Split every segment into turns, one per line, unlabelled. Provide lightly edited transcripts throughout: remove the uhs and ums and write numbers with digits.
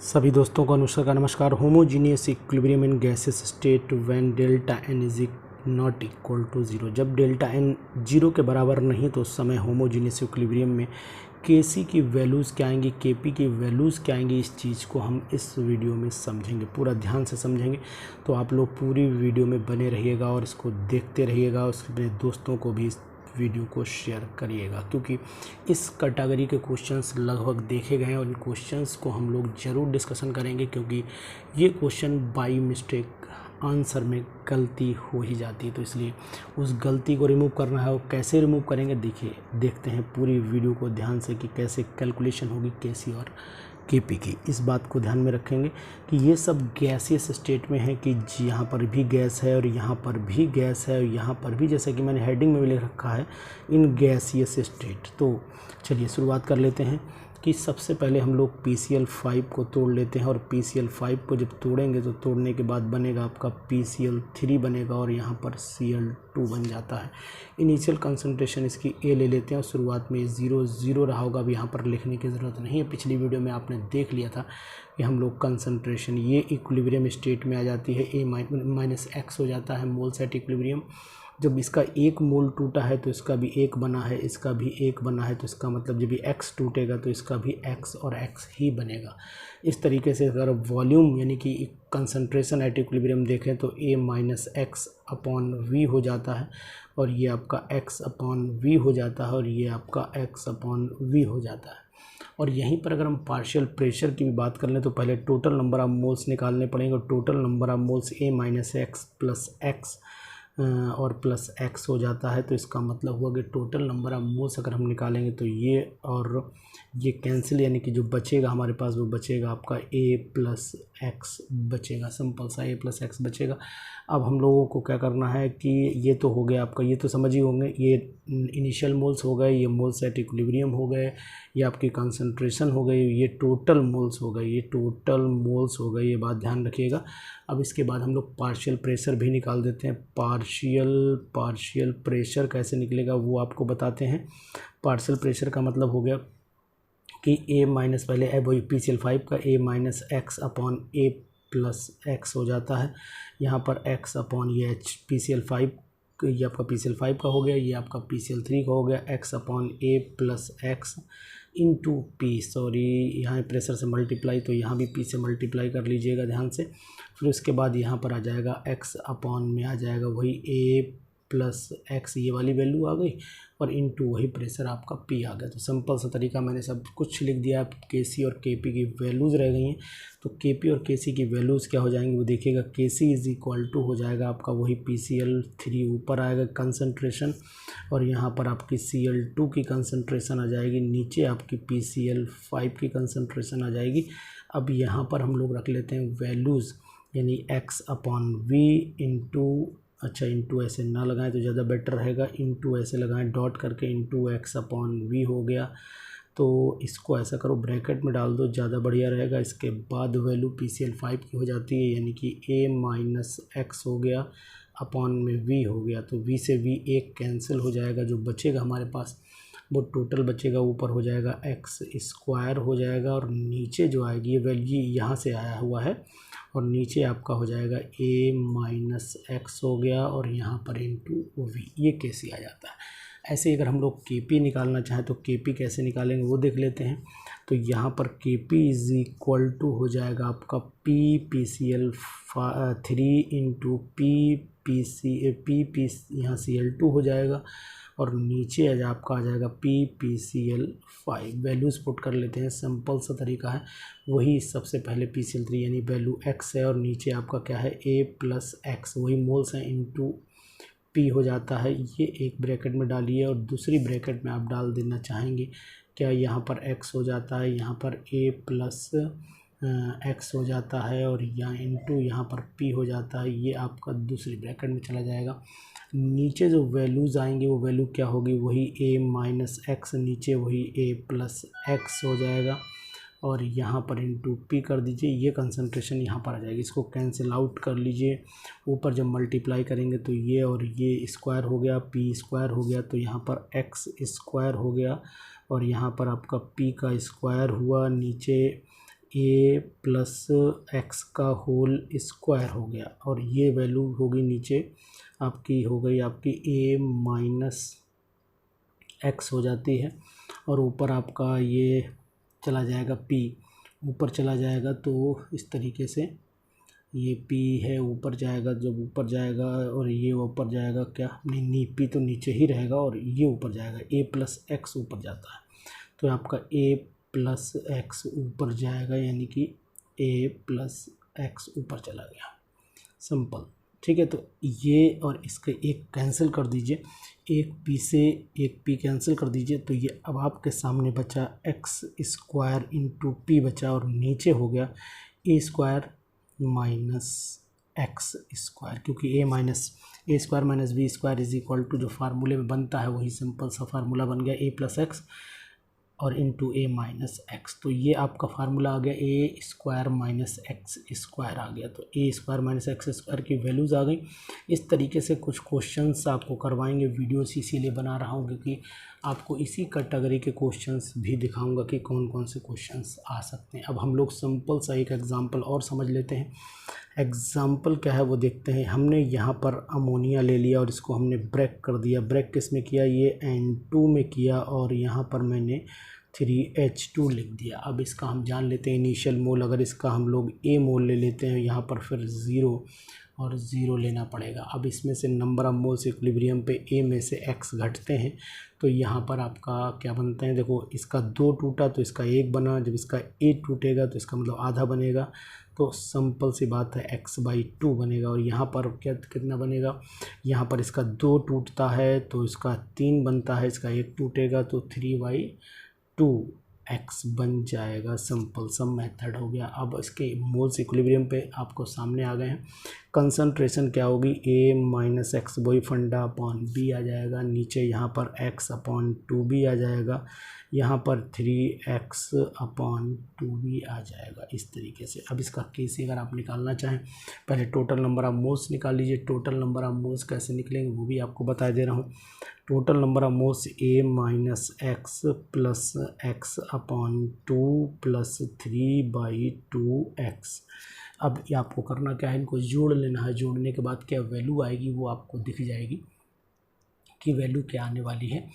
सभी दोस्तों को अनुष्का का नमस्कार। Homogeneous equilibrium in gases state when delta n is not equal to zero. जब डेल्टा एन जीरो के बराबर नहीं तो उस समय होमोजीनियस इक्विलिब्रियम में केसी की वैल्यूज़ क्या आएंगी, केपी की वैल्यूज़ क्या आएंगी, इस चीज़ को हम इस वीडियो में समझेंगे। पूरा ध्यान से समझेंगे तो आप लोग पूरी वीडियो में बने रहिएगा और इसको देखते रहिएगा। अपने दोस्तों को भी वीडियो को शेयर करिएगा, क्योंकि इस कैटेगरी के क्वेश्चंस लगभग देखे गए हैं और इन क्वेश्चंस को हम लोग ज़रूर डिस्कशन करेंगे, क्योंकि ये क्वेश्चन बाई मिस्टेक आंसर में गलती हो ही जाती है। तो इसलिए उस गलती को रिमूव करना है। और कैसे रिमूव करेंगे देखते हैं पूरी वीडियो को ध्यान से कि कैसे कैलकुलेशन होगी केसी और केपी की। इस बात को ध्यान में रखेंगे कि ये सब गैसियस स्टेट में है, कि यहाँ पर भी गैस है और यहाँ पर भी गैस है और यहाँ पर भी, जैसा कि मैंने हेडिंग में भी लिख रखा है, इन गैसियस स्टेट। तो चलिए शुरुआत कर लेते हैं कि सबसे पहले हम लोग PCl5 को तोड़ लेते हैं। और PCl5 को जब तोड़ेंगे तो तोड़ने के बाद बनेगा आपका PCl3 बनेगा और यहाँ पर Cl2 बन जाता है। इनिशियल कंसंट्रेशन इसकी A ले लेते हैं और शुरुआत में 0 रहा होगा। अब यहाँ पर लिखने की ज़रूरत नहीं है, पिछली वीडियो में आपने देख लिया था कि हम लोग कंसंट्रेशन ये इक्विलिब्रियम स्टेट में आ जाती है, A-X हो जाता है मोल्स एट इक्विलिब्रियम। जब इसका एक मोल टूटा है तो इसका भी एक बना है, इसका भी एक बना है, तो इसका मतलब जब भी x टूटेगा तो इसका भी x और x ही बनेगा। इस तरीके से अगर वॉल्यूम यानी कि कंसंट्रेशन एट इक्विलिब्रियम देखें तो A-X/V हो जाता है और ये आपका x/V हो जाता है और ये आपका x/V हो जाता है। और यहीं पर अगर हम पार्शियल प्रेशर की भी बात कर लें तो पहले टोटल नंबर ऑफ मोल्स निकालने पड़ेंगे। और total number of moles A-X plus x और प्लस x हो जाता है। तो इसका मतलब हुआ कि टोटल नंबर ऑफ मोल्स अगर हम निकालेंगे तो ये और ये कैंसिल, यानी कि जो बचेगा हमारे पास वो बचेगा आपका A+X बचेगा, सिंपल सा A+X बचेगा। अब हम लोगों को क्या करना है कि ये तो हो गया आपका, ये तो समझ ही होंगे, ये इनिशियल मोल्स हो गए, ये मोल्स एट इक्विलिब्रियम हो गए, ये आपकी कंसंट्रेशन हो गई, ये टोटल मोल्स हो गए, ये टोटल मोल्स हो गए, ये बात ध्यान रखिएगा। अब इसके बाद हम लोग पार्शियल प्रेशर भी निकाल देते हैं। पार्शियल प्रेशर कैसे निकलेगा वो आपको बताते हैं। पार्शियल प्रेशर का मतलब हो गया कि पहले वही PCl5 का A-X/A+X हो जाता है। यहाँ पर x/ये PCl5 ये आपका PCl5 का हो गया, ये आपका PCl3 का हो गया, x/A+X इंटू P, सॉरी यहाँ प्रेशर से मल्टीप्लाई, तो यहाँ भी P से मल्टीप्लाई कर लीजिएगा ध्यान से। फिर उसके बाद यहाँ पर आ जाएगा x/में आ जाएगा वही A+X, ये वाली वैल्यू आ गई और इनटू वही प्रेशर आपका P आ गया। तो सिंपल सा तरीका मैंने सब कुछ लिख दिया। अब KC और KP की वैल्यूज़ रह गई हैं, तो KP और KC की वैल्यूज़ क्या हो जाएंगी वो देखिएगा। KC इज़ इक्वल टू हो जाएगा आपका वही PCl3 ऊपर आएगा कंसंट्रेशन, और यहाँ पर आपकी Cl2 की कंसंट्रेशन आ जाएगी, नीचे आपकी PCl5 की कंसंट्रेशन आ जाएगी। अब यहाँ पर हम लोग रख लेते हैं वैल्यूज़, यानी x/V इंटू ऐसे ना लगाएं तो ज़्यादा बेटर रहेगा, इंटू ऐसे लगाएं डॉट करके, इंटू x/V हो गया। तो इसको ऐसा करो ब्रैकेट में डाल दो, ज़्यादा बढ़िया रहेगा। इसके बाद वैल्यू PCl5 की हो जाती है, यानी कि A-X हो गया, अपॉन में V हो गया। तो V से V एक कैंसिल हो जाएगा, जो बचेगा हमारे पास वो टोटल बचेगा, ऊपर हो जाएगा x² हो जाएगा, और नीचे जो आएगी ये वैल्यू यहाँ से आया हुआ है और नीचे आपका हो जाएगा A-X हो गया और यहाँ पर इंटू V, ये कैसे आ जाता है। ऐसे ही अगर हम लोग KP निकालना चाहें तो KP कैसे निकालेंगे वो देख लेते हैं। तो यहाँ पर KP इज़ इक्वल टू हो जाएगा आपका PCl3 इंटू यहाँ Cl2 हो जाएगा और नीचे आज आपका आ जाएगा PCl5। वैल्यूज़ पुट कर लेते हैं, सिंपल सा तरीका है। वही सबसे पहले PCl3 यानी वैल्यू x है और नीचे आपका क्या है A+X, वही मोल्स हैं, इंटू P हो जाता है। ये एक ब्रैकेट में डालिए और दूसरी ब्रैकेट में आप डाल देना चाहेंगे क्या, यहाँ पर x हो जाता है, यहाँ पर A+X हो जाता है और यहाँ इंटू यहाँ पर P हो जाता है। ये आपका दूसरी ब्रैकेट में चला जाएगा। नीचे जो वैल्यूज़ आएंगी वो वैल्यू क्या होगी, वही A-X, नीचे वही A+X हो जाएगा और यहाँ पर इंटू P कर दीजिए, ये कंसंट्रेशन यहाँ पर आ जाएगी। इसको कैंसिल आउट कर लीजिए, ऊपर जब मल्टीप्लाई करेंगे तो ये और ये स्क्वायर हो गया, P² हो गया, तो यहाँ पर x² हो गया और यहाँ पर आपका P का स्क्वायर हुआ, नीचे ए प्लस एक्स का होल स्क्वायर हो गया, और ये वैल्यू होगी नीचे आपकी, हो गई आपकी ए माइनस एक्स हो जाती है, और ऊपर आपका ये चला जाएगा पी, ऊपर चला जाएगा तो इस तरीके से ये पी है ऊपर जाएगा, जब ऊपर जाएगा और ये ऊपर जाएगा, क्या नहीं पी तो नीचे ही रहेगा और ये ऊपर जाएगा, ए प्लस एक्स ऊपर जाता है, तो आपका ए प्लस एक्स ऊपर जाएगा, यानी कि ए प्लस एक्स ऊपर चला गया, सिंपल। ठीक है, तो ये और इसके एक कैंसिल कर दीजिए, एक पी से एक पी कैंसिल कर दीजिए, तो ये अब आपके सामने बचा एक्स स्क्वायर इंटू पी बचा, और नीचे हो गया A square minus X square, क्योंकि A square minus B square is equal to जो फार्मूले में बनता है वही सिंपल सा फार्मूला बन गया, ए प्लस एक्स और इंटू ए माइनस एक्स। तो ये आपका फार्मूला आ गया, A square minus X square आ गया, तो ए स्क्वायर माइनस एक्स स्क्वायर की वैल्यूज़ आ गई। इस तरीके से कुछ क्वेश्चंस आपको करवाएंगे, वीडियोस इसीलिए बना रहा हूँ क्योंकि आपको इसी कैटेगरी के क्वेश्चंस भी दिखाऊंगा कि कौन कौन से क्वेश्चंस आ सकते हैं। अब हम लोग सिंपल सा एक एग्जांपल और समझ लेते हैं। एग्जाम्पल क्या है वो देखते हैं। हमने यहाँ पर अमोनिया ले लिया और इसको हमने ब्रेक कर दिया। ब्रेक किस में किया, ये N2 में किया, और यहाँ पर मैंने 3H2 लिख दिया। अब इसका हम जान लेते हैं इनिशियल मोल। अगर इसका हम लोग A मोल ले लेते हैं, यहाँ पर फिर 0 और 0 लेना पड़ेगा। अब इसमें से नंबर ऑफ मोल्स इक्विलिब्रियम पे A में से X घटते हैं, तो यहाँ पर आपका क्या बनते हैं, देखो इसका 2 टूटा तो इसका 1 बना, जब इसका A टूटेगा तो इसका मतलब आधा बनेगा, तो सिंपल सी बात है x/2 बनेगा। और यहाँ पर क्या कितना बनेगा, यहाँ पर इसका 2 टूटता है तो इसका 3 बनता है, इसका 1 टूटेगा तो 3/2x बन जाएगा। सिंपल सा मेथड हो गया। अब इसके मोल्स इक्विलिब्रियम पे आपको सामने आ गए हैं। कंसंट्रेशन क्या होगी, a माइनस एक्स, वही फंडा अपॉन b आ जाएगा, नीचे यहाँ पर x/2b आ जाएगा, यहाँ पर 3x/2b आ जाएगा, इस तरीके से। अब इसका केसी अगर आप निकालना चाहें, पहले टोटल नंबर ऑफ मोल्स निकाल लीजिए। टोटल नंबर ऑफ मोल्स कैसे निकलेंगे वो भी आपको बता दे रहा हूँ। Total number of moles a minus x plus x/2 plus 3/2x। अब ये आपको करना क्या है, इनको जोड़ लेना है। जोड़ने के बाद क्या वैल्यू आएगी वो आपको दिख जाएगी कि वैल्यू क्या आने वाली है।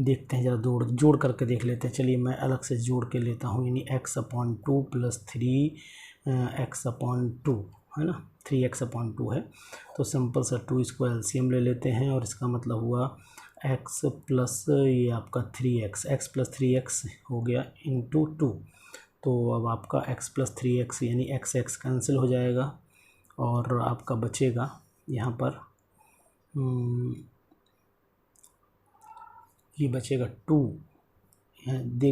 देखते हैं, ज़रा जोड़ करके देख लेते हैं। चलिए मैं अलग से जोड़ के लेता हूँ, यानी x/2 प्लस 3x/2 है ना, 3x/2 है, तो सिंपल सा 2 इसको एलसीएम ले लेते हैं, और इसका मतलब हुआ x प्लस ये आपका 3x, x प्लस 3x हो गया इंटू 2। तो अब आपका x प्लस 3x यानी x कैंसिल हो जाएगा, और आपका बचेगा यहाँ पर ये बचेगा 2,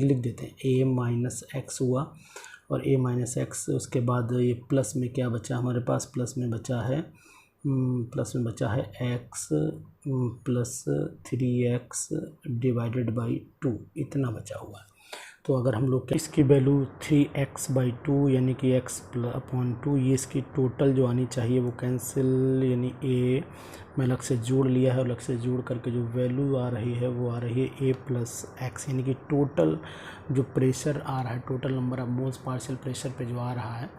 लिख देते हैं a माइनस एक्स हुआ, और a माइनस एक्स, उसके बाद ये प्लस में क्या बचा हमारे पास, प्लस में बचा है x plus 3x divided by 2, इतना बचा हुआ है। तो अगर हम लोग इसकी वैल्यू 3x/2 यानी कि x/2, ये इसकी टोटल जो आनी चाहिए वो कैंसिल, यानी a मैं अलग से जोड़ लिया है, अलग से जोड़ करके जो वैल्यू आ रही है वो आ रही है a प्लस एक्स, यानी कि टोटल जो प्रेशर आ रहा है, total number of moles partial pressure पे जो आ रहा है,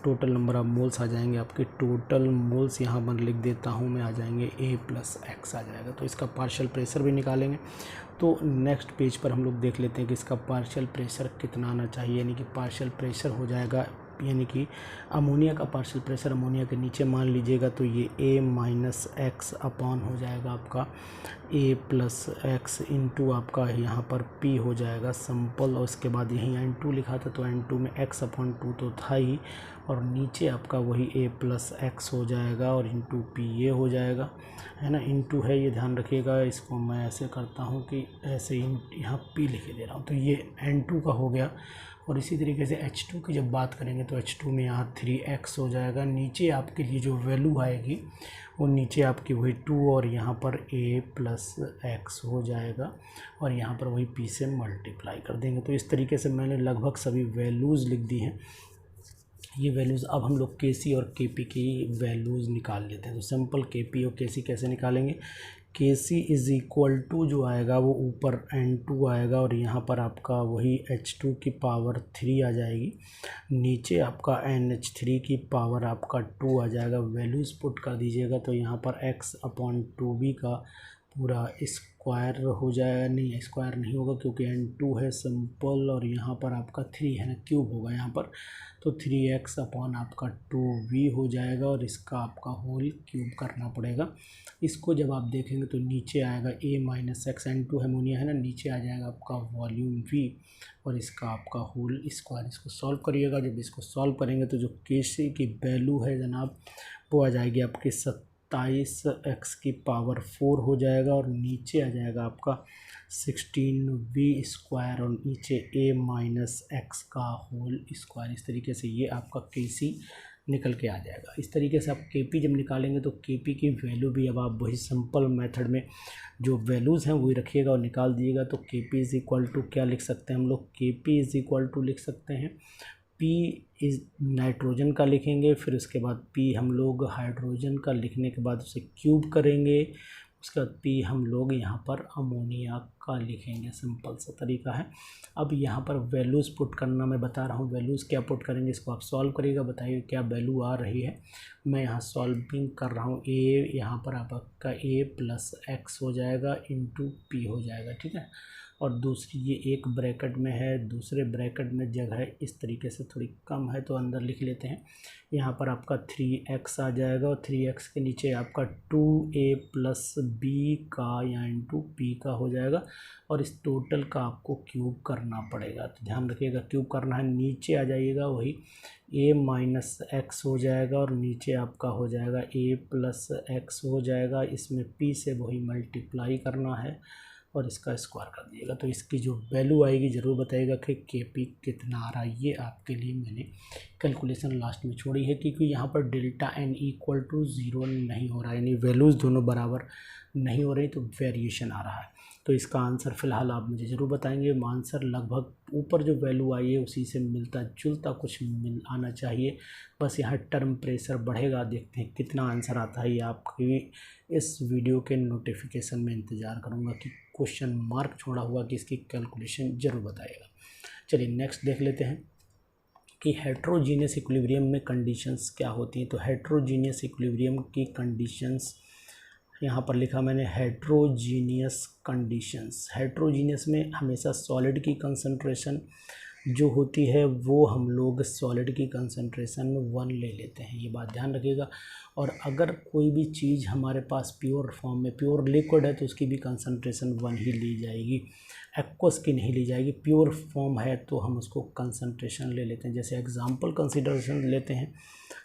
टोटल नंबर ऑफ मोल्स आ जाएंगे आपके। टोटल मोल्स यहाँ पर लिख देता हूँ मैं, आ जाएंगे a प्लस एक्स आ जाएगा। तो इसका पार्शियल प्रेशर भी निकालेंगे। तो नेक्स्ट पेज पर हम लोग देख लेते हैं कि इसका पार्शियल प्रेशर कितना आना चाहिए, यानी कि पार्शियल प्रेशर हो जाएगा, यानी कि अमोनिया का पार्शियल प्रेशर अमोनिया के नीचे मान लीजिएगा, तो ये a माइनस एक्स अपॉन हो जाएगा आपका a प्लस एक्स इंटू आपका यहाँ पर p हो जाएगा सिंपल। और उसके बाद यहीं N2 लिखा था, तो N2 में x/2 तो था ही, और नीचे आपका वही a प्लस एक्स हो जाएगा, और इंटू p ये हो जाएगा, है ना, इंटू है, ये ध्यान रखिएगा। इसको मैं ऐसे करता हूँ कि ऐसे यहाँ p लिखे दे रहा हूँ, तो ये N2 का हो गया। और इसी तरीके से H2 की जब बात करेंगे तो H2 में यहाँ 3x हो जाएगा। नीचे आपके लिए जो वैल्यू आएगी वो नीचे आपकी वही 2, और यहाँ पर a प्लस एक्स हो जाएगा, और यहाँ पर वही p से मल्टीप्लाई कर देंगे। तो इस तरीके से मैंने लगभग सभी वैल्यूज़ लिख दी हैं। ये वैल्यूज़ अब हम लोग Kc और Kp की वैल्यूज़ निकाल लेते हैं। तो सिंपल Kp और Kc कैसे निकालेंगे, के सी इज़ इक्वल टू जो आएगा वो ऊपर N2 आएगा और यहाँ पर आपका वही H2 की पावर 3 आ जाएगी, नीचे आपका NH3 की पावर आपका 2 आ जाएगा। वैल्यूज़ पुट कर दीजिएगा तो यहाँ पर x/2b का पूरा स्क्वायर हो जाएगा, नहीं स्क्वायर नहीं होगा क्योंकि N2 है सिंपल, और यहाँ पर आपका 3 है ना, क्यूब होगा यहाँ पर, तो 3x अपॉन आपका 2v हो जाएगा और इसका आपका होल क्यूब करना पड़ेगा। इसको जब आप देखेंगे तो नीचे आएगा a minus x, N2 ammonia है ना, नीचे आ जाएगा आपका वॉल्यूम v और इसका आपका होल स्क्वायर। इसको सॉल्व करिएगा, जब इसको सॉल्व करेंगे तो जो Kc की वैल्यू है जनाब वो आ जाएगी आपकी 27x की पावर 4 हो जाएगा और नीचे आ जाएगा आपका 16v स्क्वायर और नीचे a माइनस एक्स का होल स्क्वायर। इस तरीके से ये आपका Kc निकल के आ जाएगा। इस तरीके से आप Kp जब निकालेंगे तो Kp की वैल्यू भी अब आप वही सिंपल मेथड में जो वैल्यूज़ हैं वही रखिएगा और निकाल दिएगा। तो Kp इज़ इक्वल टू क्या लिख सकते हैं हम लोग, Kp इज़ इक्वल टू लिख सकते हैं P इज नाइट्रोजन का लिखेंगे, फिर उसके बाद P हम लोग हाइड्रोजन का लिखने के बाद उसे क्यूब करेंगे, उसके बाद P हम लोग यहाँ पर अमोनिया का लिखेंगे। सिंपल सा तरीका है। अब यहाँ पर वैल्यूज़ पुट करना मैं बता रहा हूँ, वैल्यूज़ क्या पुट करेंगे इसको आप सॉल्व करिएगा, बताइए क्या वैल्यू आ रही है। मैं यहाँ सॉल्विंग कर रहा हूँ। a यहाँ पर आपका a प्लस एक्स हो जाएगा इंटू पी हो जाएगा, ठीक है। और दूसरी ये एक ब्रैकेट में है, दूसरे ब्रैकेट में जगह इस तरीके से थोड़ी कम है तो अंदर लिख लेते हैं। यहाँ पर आपका 3x आ जाएगा और 3x के नीचे आपका 2a प्लस बी का या इंटू पी का हो जाएगा और इस टोटल का आपको क्यूब करना पड़ेगा। तो ध्यान रखिएगा क्यूब करना है। नीचे आ जाइएगा वही a माइनस एक्स हो जाएगा और नीचे आपका हो जाएगा a प्लस एक्स हो जाएगा, इसमें p से वही मल्टीप्लाई करना है और इसका स्क्वायर कर दिएगा। तो इसकी जो वैल्यू आएगी ज़रूर बताइएगा कि Kp कितना आ रहा है। ये आपके लिए मैंने कैलकुलेशन लास्ट में छोड़ी है क्योंकि यहाँ पर डेल्टा n इक्वल टू 0 नहीं हो रहा है, यानी वैल्यूज़ दोनों बराबर नहीं हो रही तो वेरिएशन आ रहा है। तो इसका आंसर फ़िलहाल आप मुझे ज़रूर बताएंगे। आंसर लगभग ऊपर जो वैल्यू आई है उसी से मिलता जुलता कुछ मिल आना चाहिए, बस यहाँ टर्म प्रेशर बढ़ेगा। देखते हैं कितना आंसर आता है। ये आपकी इस वीडियो के नोटिफिकेशन में इंतज़ार करूँगा कि क्वेश्चन मार्क छोड़ा हुआ कि इसकी कैलकुलेशन ज़रूर बताइएगा। चलिए नेक्स्ट देख लेते हैं कि हेट्रोजीनियस इक्विलिब्रियम में कंडीशंस क्या होती हैं। तो हेट्रोजीनियस इक्विलिब्रियम की कंडीशंस यहाँ पर लिखा मैंने, हेट्रोजीनियस कंडीशंस। हेट्रोजीनियस में हमेशा सॉलिड की कंसंट्रेशन जो होती है वो हम लोग सॉलिड की कंसंट्रेशन 1 ले लेते हैं, ये बात ध्यान रखिएगा। और अगर कोई भी चीज़ हमारे पास प्योर फॉर्म में प्योर लिक्विड है तो उसकी भी कंसंट्रेशन 1 ही ली जाएगी, एक्वस की नहीं ली जाएगी। प्योर फॉर्म है तो हम उसको कंसंट्रेशन ले लेते हैं। जैसे एग्जांपल कंसिडरेशन लेते हैं,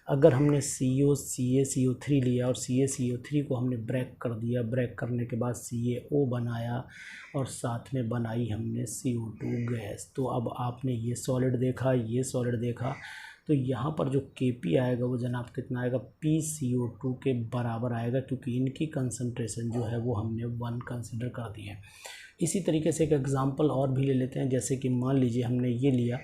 अगर हमने CO CaCO3 लिया और CaCO3 को हमने ब्रेक कर दिया, ब्रेक करने के बाद CaO बनाया और साथ में बनाई हमने CO2 गैस, तो अब आपने ये सॉलिड देखा, ये सॉलिड देखा, तो यहाँ पर जो Kp आएगा वो जनाब कितना आएगा, PCO2 के बराबर आएगा क्योंकि इनकी कंसंट्रेशन जो है वो हमने 1 कंसिडर कर दी है। इसी तरीके से एक एग्जांपल और भी ले लेते हैं। जैसे कि मान लीजिए हमने ये लिया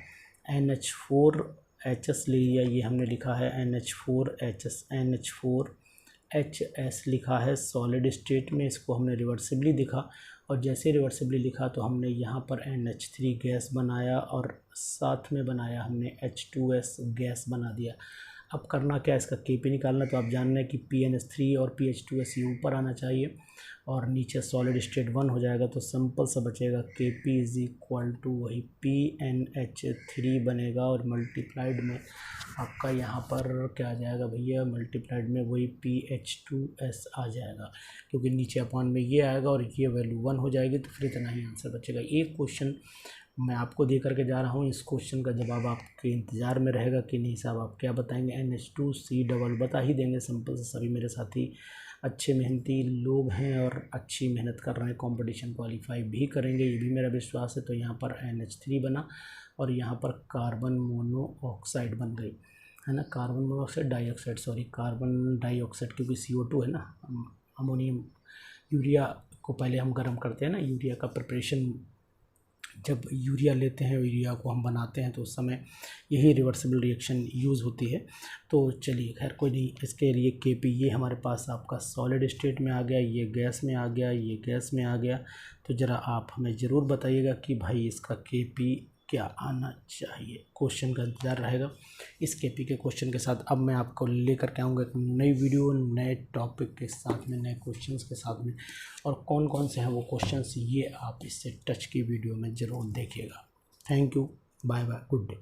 NH4HS ले लिया, ये हमने लिखा है NH4HS, NH4HS लिखा है सॉलिड स्टेट में, इसको हमने रिवर्सिबली लिखा और जैसे रिवर्सिबली लिखा तो हमने यहाँ पर NH3 गैस बनाया और साथ में बनाया हमने H2S गैस बना दिया। अब करना क्या है, इसका Kp निकालना। तो आप जान रहे हैं कि PNH3 और PH2S ये ऊपर आना चाहिए और नीचे सॉलिड स्टेट 1 हो जाएगा, तो सिंपल सा बचेगा Kp इज़ इक्वल टू वही PNH3 बनेगा और मल्टीप्लाइड में आपका यहाँ पर क्या आ जाएगा भैया, मल्टीप्लाइड में वही PH2S आ जाएगा क्योंकि नीचे अपॉन में ये आएगा और ये वैल्यू 1 हो जाएगी, तो फिर इतना ही आंसर बचेगा। एक क्वेश्चन मैं आपको दे करके जा रहा हूँ, इस क्वेश्चन का जवाब आपके इंतज़ार में रहेगा कि नहीं साहब आप क्या बताएंगे। NH2C डबल बता ही देंगे सिंपल से। सभी मेरे साथी अच्छे मेहनती लोग हैं और अच्छी मेहनत कर रहे हैं, कंपटीशन क्वालिफाई भी करेंगे, ये भी मेरा विश्वास है। तो यहाँ पर NH3 बना और यहाँ पर कार्बन मोनोऑक्साइड बन गई है ना, carbon monoxide dioxide, sorry carbon dioxide, क्योंकि CO2 है ना, अमोनियम। यूरिया को पहले हम गर्म करते हैं ना, यूरिया का प्रिपरेशन जब यूरिया लेते हैं, यूरिया को हम बनाते हैं तो उस समय यही रिवर्सिबल रिएक्शन यूज़ होती है। तो चलिए खैर कोई नहीं, इसके लिए Kp ये हमारे पास आपका सॉलिड स्टेट में आ गया, ये गैस में आ गया, ये गैस में आ गया। तो ज़रा आप हमें ज़रूर बताइएगा कि भाई इसका Kp क्या आना चाहिए। क्वेश्चन का इंतज़ार रहेगा। इस Kp के क्वेश्चन के साथ अब मैं आपको लेकर के आऊँगा एक नई वीडियो, नए टॉपिक के साथ में, नए क्वेश्चंस के साथ में, और कौन कौन से हैं वो क्वेश्चंस, ये आप इससे टच की वीडियो में ज़रूर देखिएगा। Thank you, bye bye, good day.